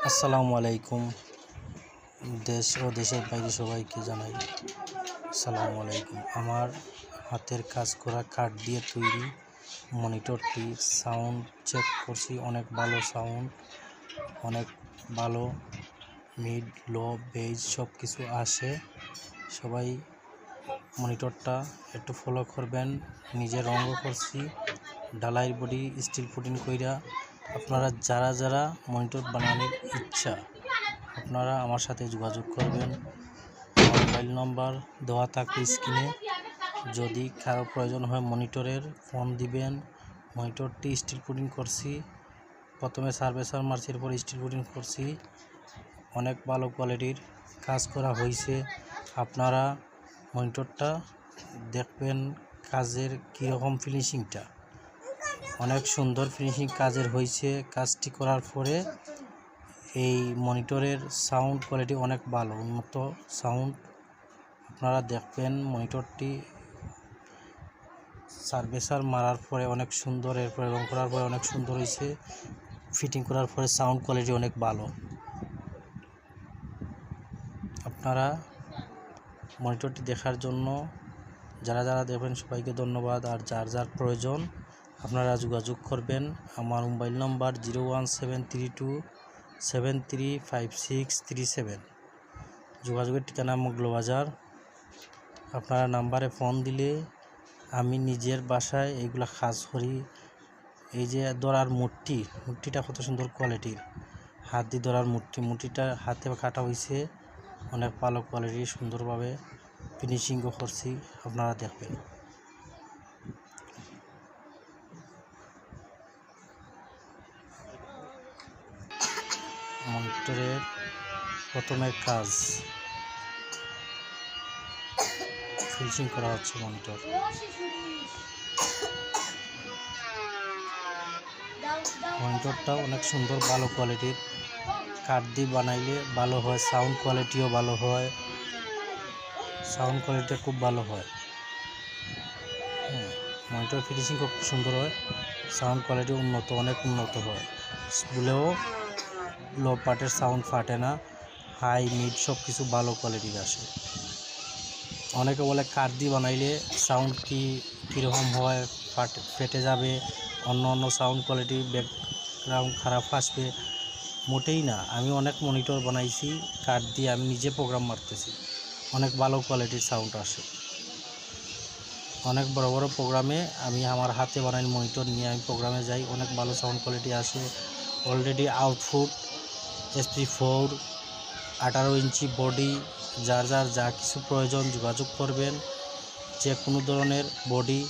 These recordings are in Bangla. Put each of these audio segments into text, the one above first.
আসসালামু আলাইকুম। দেশ ও দেশের বাইরে সবাইকে জানাই আসসালামু আলাইকুম। আমার হাতের কাজ করা কাঠ দিয়ে তৈরি মনিটরটি সাউন্ড চেক করছি, অনেক ভালো সাউন্ড, অনেক ভালো মিড লো বেজ সব কিছু আসে। সবাই মনিটরটা একটু ফলো করবেন। নিজে রঙও করছি, ঢালাই বডি স্টিল ফুটিং কইরা। আপনারা যারা মনিটর বানানোর ইচ্ছা আপনারা আমার সাথে যোগাযোগ করবেন। আমার মোবাইল নম্বর দেওয়া থাকবে স্ক্রিনে। যদি কারো প্রয়োজন হয় মনিটরের ফোন দিবেন। মনিটরটি স্টিল ফুটিং করছি, প্রথমে সার্ভেসার মারছি, এরপর স্টিল ফুটিং করছি। অনেক ভালো কোয়ালিটির কাজ করা হয়েছে। আপনারা মনিটরটা দেখবেন, কাজের কীরকম ফিনিশিংটা অনেক সুন্দর ফিনিশিং কাজের হয়েছে। কাজটি করার পরে এই মনিটরের সাউন্ড কোয়ালিটি অনেক ভালো, উন্নত সাউন্ড। আপনারা দেখবেন মনিটরটি সার্ভেসার মারার পরে অনেক সুন্দর, এরপরে রং করার পরে অনেক সুন্দর হয়েছে। ফিটিং করার পরে সাউন্ড কোয়ালিটি অনেক ভালো। আপনারা মনিটরটি দেখার জন্য যারা দেখবেন সবাইকে ধন্যবাদ। আর যার প্রয়োজন আপনারা যোগাযোগ করবেন। আমার মোবাইল নম্বর 01732735637। যোগাযোগের ঠিকানা মগলবাজার। আপনারা নাম্বারে ফোন দিলে আমি নিজের বাসায় এইগুলা কাজ করি। এই যে ধরার মূর্তিটা কত সুন্দর কোয়ালিটির, হাত দিয়ে ধরার মূর্তিটা হাতে কাটা হয়েছে, অনেক ভালো কোয়ালিটির, সুন্দরভাবে ফিনিশিংও করছি। আপনারা দেখবেন। মনিটরের প্রথমে কাজ ফিনিশিং করা হচ্ছে। মনিটরটা অনেক সুন্দর, ভালো কোয়ালিটির। কাঠ দিয়ে বানাইলে ভালো হয়, সাউন্ড কোয়ালিটিও ভালো হয়। সাউন্ড কোয়ালিটিটা খুব ভালো হয়। মনিটর ফিনিশিং খুব সুন্দর হয়, সাউন্ড কোয়ালিটি উন্নত, অনেক উন্নত হয়। স্কুলেও লো পার্টের সাউন্ড ফাটে না, হাই মিড সব কিছু ভালো কোয়ালিটির আসে। অনেকে বলে কাঠ দিয়ে বানাইলে সাউন্ড কীরকম হয়, ফেটে যাবে, অন্য সাউন্ড কোয়ালিটি ব্যাকগ্রাউন্ড খারাপ আসবে। মোটেই না, আমি অনেক মনিটর বানাইছি কাঠ দিয়ে, আমি নিজে প্রোগ্রাম মারতেছি, অনেক ভালো কোয়ালিটির সাউন্ড আসে। অনেক বড় প্রোগ্রামে আমি আমার হাতে বানাই মনিটর নিয়ে আমি প্রোগ্রামে যাই, অনেক ভালো সাউন্ড কোয়ালিটি আসে। অলরেডি আউটপুট SP4 18 ইঞ্চি বডি। যা কিছু প্রয়োজন যোগাযোগ করবেন। যে কোনো ধরনের বডি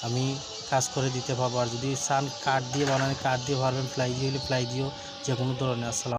আমি কাজ করে দিতে পারবো। আর যদি চান কাঠ দিয়ে বানান, কাঠ দিয়ে পারবেন, প্লাই দিয়ে হলে প্লাই দিও, যে কোনো ধরনের। আসসালাম।